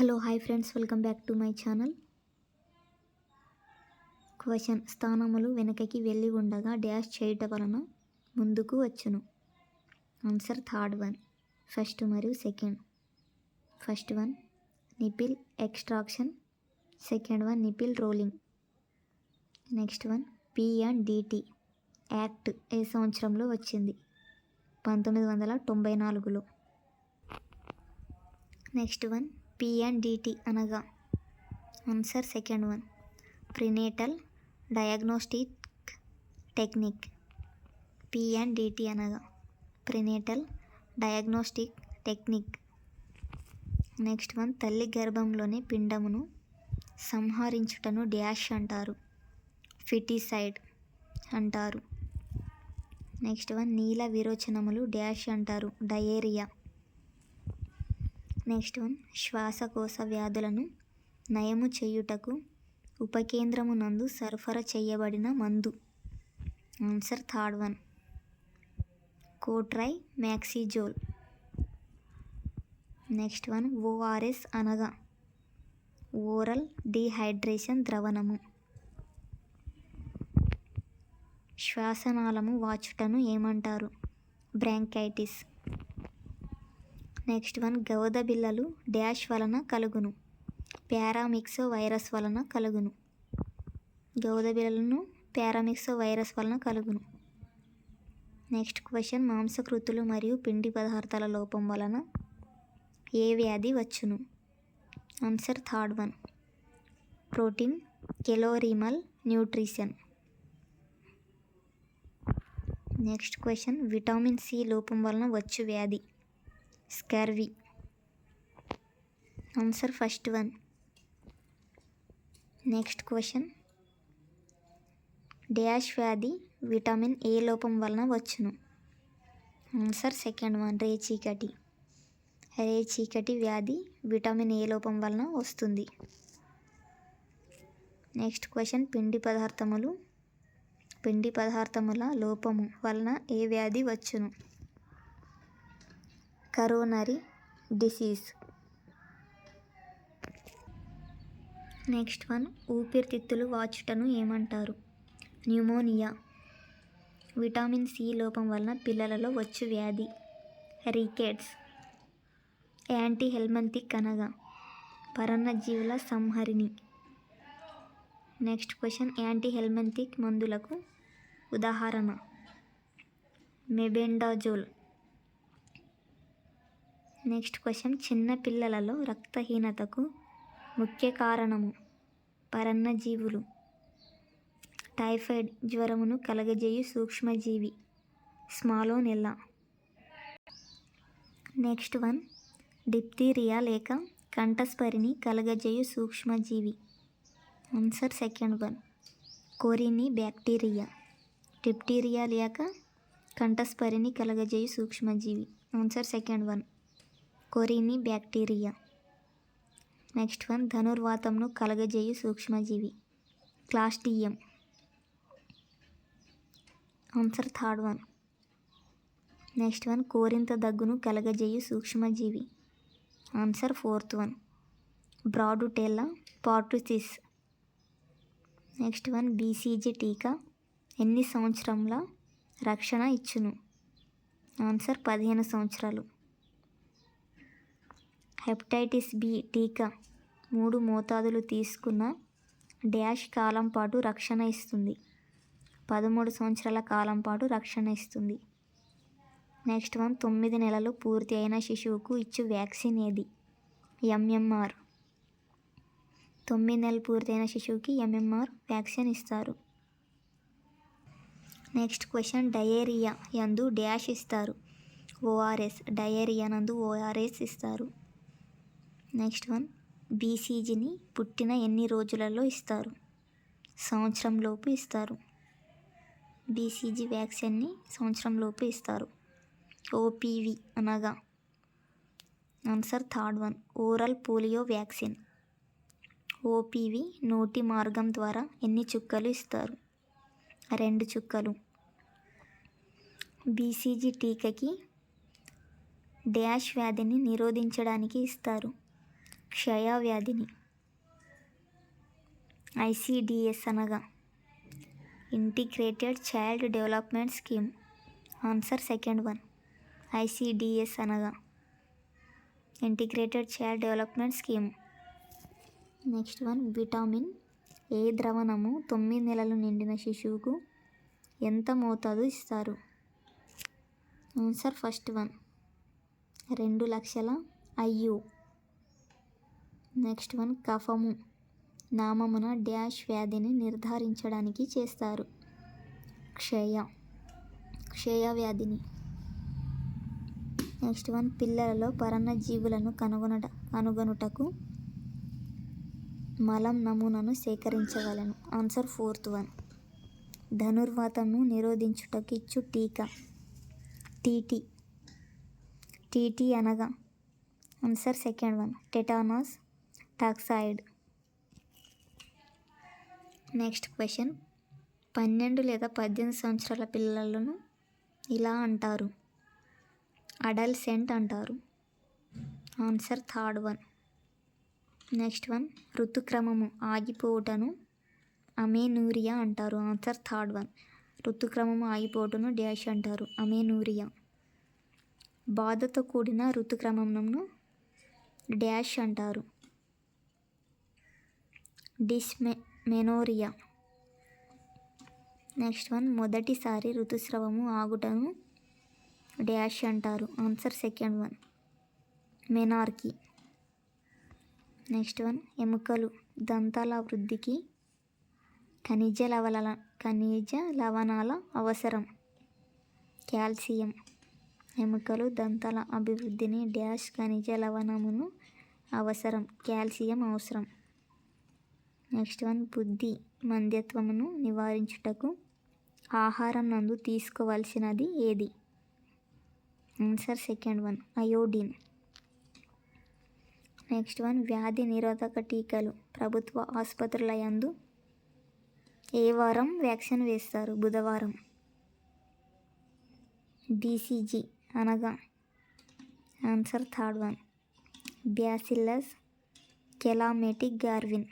Hello hi friends, welcome back to my channel. Question: స్థానములు వెనుకకి వెళ్ళి ఉండగా డ్యాష్ చేయటం వలన ముందుకు వచ్చును. ఆన్సర్ థర్డ్ వన్, ఫస్ట్ మరియు second. First one nipple extraction, second one nipple rolling. Next one P&DT act ఏ సంవత్సరంలో వచ్చింది? 1994లో. నెక్స్ట్ వన్ P&DT అనగా? Answer second one, prenatal diagnostic technique. P&DT అనగా prenatal diagnostic technique. Next one తల్లి గర్భంలోని పిండమును సంహరించుటను డ్యాష్ అంటారు? ఫిటిసైడ్ అంటారు. నెక్స్ట్ వన్ నీల విరోచనములు డ్యాష్ అంటారు? డయేరియా. నెక్స్ట్ వన్ శ్వాసకోశ వ్యాధులను నయము చేయుటకు ఉపకేంద్రమునందు సరఫరా చేయబడిన మందు? Answer third one, cotrimoxazole. Next one ORS అనగా? ఓరల్ డీహైడ్రేషన్ ద్రవణము. శ్వాసనాళము వాచుటను ఏమంటారు? బ్రాంకైటిస్. నెక్స్ట్ వన్ గౌద బిళ్ళలు డ్యాష్ వలన కలుగును? పారామిక్సో వైరస్ వలన కలుగును. గౌద బిళ్ళలను పారామిక్సో వైరస్ వలన కలుగును. నెక్స్ట్ క్వశ్చన్: మాంసకృతులు మరియు పిండి పదార్థాల లోపం వలన ఏ వ్యాధి వచ్చును? Answer third one, protein calorie malnutrition. Next question: vitamin C లోపం వలన వచ్చు వ్యాధి? Scurvy. Answer first one. Next question: dash వ్యాధి విటమిన్ ఏ లోపం వలన వచ్చును? ఆన్సర్ సెకండ్ వన్, రేచీకటి. రేచీకటి వ్యాధి విటమిన్ ఏ లోపం వలన వస్తుంది. నెక్స్ట్ క్వశ్చన్: పిండి పదార్థముల లోపము వలన ఏ వ్యాధి వచ్చును? Coronary disease. నెక్స్ట్ వన్ ఊపిరితిత్తులు వాచుటను ఏమంటారు? న్యూమోనియా. విటమిన్ సి లోపం వలన పిల్లలలో వచ్చు వ్యాధి? రికెట్స్. యాంటీ హెల్మంతిక్ అనగా? పరాన్నజీవుల సంహరిణి. నెక్స్ట్ క్వశ్చన్: యాంటీ హెల్మంతిక్ మందులకు ఉదాహరణ? మెబెండాజోల్. నెక్స్ట్ క్వశ్చన్: చిన్న పిల్లలలో రక్తహీనతకు ముఖ్య కారణము? పరాన్నజీవులు. టైఫాయిడ్ జ్వరమును కలగజేయు సూక్ష్మజీవి? స్మాలోనెల్లా. నెక్స్ట్ వన్ డిప్తీరియా లేక కంఠస్పరిని కలగజేయు సూక్ష్మజీవి? Answer second one, coryne bacteria. Diphtheria లేక కంఠస్పరిని కలగజేయు సూక్ష్మజీవి? Answer second one, coryne bacteria. Next one ధనుర్వాతమును కలగజేయు సూక్ష్మజీవి? Clostridium. Answer third one. Next one కోరింత దగ్గును కలగజేయు సూక్ష్మజీవి? Answer fourth one, Bordetella pertussis. Next one BCG టీకా ఎన్ని సంవత్సరముల రక్షణ ఇచ్చును? ఆన్సర్ 15 సంవత్సరాలు. హెపటైటిస్ B టీకా 3 మోతాదులు తీసుకున్న డ్యాష్ కాలం పాటు రక్షణ ఇస్తుంది? 13 సంవత్సరాల కాలం పాటు రక్షణ ఇస్తుంది. నెక్స్ట్ వన్ 9 నెలలు పూర్తి అయిన శిశువుకు ఇచ్చు వ్యాక్సిన్ ఏది? MMR. 9 నెలలు పూర్తయిన శిశువుకి MMR వ్యాక్సిన్ ఇస్తారు. నెక్స్ట్ క్వశ్చన్: డయేరియా యందు డ్యాష్ ఇస్తారు? ORS. డయేరియా నందు ORS ఇస్తారు. నెక్స్ట్ వన్ BCGని పుట్టిన ఎన్ని రోజులలో ఇస్తారు? సంవత్సరంలోపు ఇస్తారు. BCG వ్యాక్సిన్ని సంవత్సరంలోపు ఇస్తారు. OPV అనగా? Answer third one, oral polio vaccine. OPV నోటి మార్గం ద్వారా ఎన్ని చుక్కలు ఇస్తారు? 2 చుక్కలు. BCG టీకాకి డ్యాష్ వ్యాధిని నిరోధించడానికి ఇస్తారు? క్షయవ్యాధిని. ICDS అనగా integrated child development scheme. Answer second one. ICDS అనగా integrated child development scheme. Next one, vitamin A ద్రవణము 9 నెలలు నిండిన శిశువుకు ఎంత మోతాదు ఇస్తారు? ఆన్సర్ ఫస్ట్ వన్, 2 లక్షల IU. నెక్స్ట్ వన్, కఫము నామమున డాష్ వ్యాధిని నిర్ధారించడానికి చేస్తారు? క్షయవ్యాధిని. నెక్స్ట్ వన్, పిల్లలలో పరాన్నజీవులను కనుగొనుటకు మలం నమూనాను సేకరించవలెను? Answer fourth one. ధనుర్వాతము నిరోధించుటకు ఇచ్చు టీకా? టీటీ అనగా answer second one, tetanus toxoid. Next question, 12 లేదా 18 సంవత్సరాల పిల్లలను ఇలా అంటారు? అడల్సెంట్ అంటారు. Answer third one. Next one, ఋతుక్రమము ఆగిపోవుటను అమెనూరియా అంటారు? Answer third one. ఋతుక్రమము ఆగిపోవుటను డాష్ అంటారు? అమెనూరియా. బాధతో కూడిన ఋతుక్రమమును డాష్ అంటారు? డిస్మెనోరియా. నెక్స్ట్ వన్, మొదటిసారి ఋతుస్రావము ఆగుటను డాష్ అంటారు? Answer second one, menarche. Next one, ఎముకలు దంతాల వృద్ధికి ఖనిజ లవణాల అవసరం? కాల్షియం. ఎముకలు దంతాల అభివృద్ధిని డాష్ ఖనిజ లవణమును అవసరం? కాల్షియం అవసరం. నెక్స్ట్ వన్, బుద్ధి మంద్యత్వమును నివారించుటకు ఆహారం నందు తీసుకోవలసినది ఏది? Answer second one, iodine. Next one, వ్యాధి నిరోధక టీకాలు ప్రభుత్వ ఆసుపత్రుల యందు ఏ వారం వ్యాక్సిన్ వేస్తారు? బుధవారం. BCG అనగా answer third one, bacillus Calmette Guerin.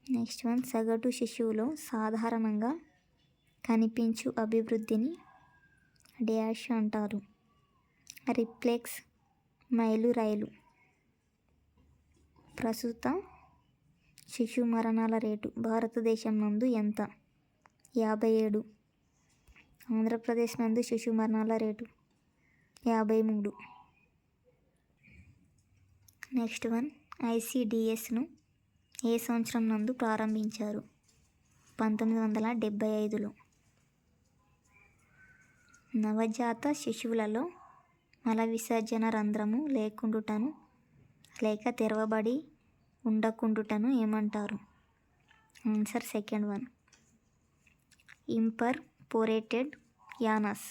Next one, సగటు శిశువులో సాధారణంగా కనిపించు అభివృద్ధిని డాష్ అంటారు? రిఫ్లెక్స్ మైలురాయిలు. ప్రస్తుత శిశు మరణాల రేటు భారతదేశం నందు ఎంత? 57. ఆంధ్రప్రదేశ్ నందు శిశు మరణాల రేటు 53. నెక్స్ట్ వన్, ICDSను ఏ సంవత్సరం నందు ప్రారంభించారు? 1975లో. నవజాత శిశువులలో మల విసర్జన రంధ్రము లేకుండుటను లేక తెరవబడి ఉండకుండుటను ఏమంటారు? Answer second one, imperforated anus.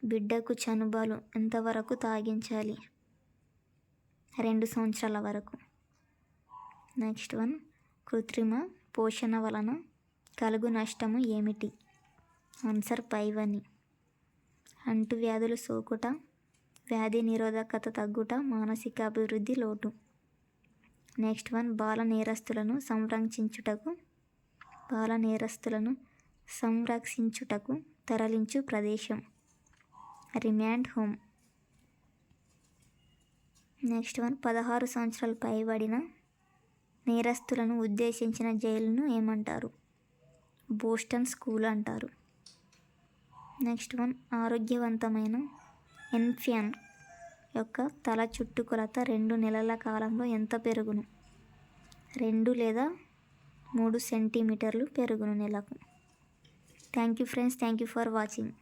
బిడ్డకు చనుబాలు ఎంతవరకు తాగించాలి? 2 సంవత్సరాల వరకు. నెక్స్ట్ వన్, కృత్రిమ పోషణ వలన కలుగు నష్టము ఏమిటి? ఆన్సర్ పైవని. అంటువ్యాధులు సోకుట, వ్యాధి నిరోధకత తగ్గుట, మానసిక అభివృద్ధి లోటు. నెక్స్ట్ వన్, బాల నేరస్తులను సంరక్షించుటకు తరలించు ప్రదేశం? Remand home. నెక్స్ట్ వన్, 16 సంవత్సరాలు పైబడిన నేరస్తులను ఉద్దేశించిన జైలును ఏమంటారు? బోస్టన్ స్కూల్ అంటారు. నెక్స్ట్ వన్, ఆరోగ్యవంతమైన ఇన్ఫాంట్ యొక్క తల చుట్టుకొలత 2 నెలల కాలంలో ఎంత పెరుగును? 2 లేదా 3 సెంటీమీటర్లు పెరుగును నెలకు. Thank you friends, thank you for watching.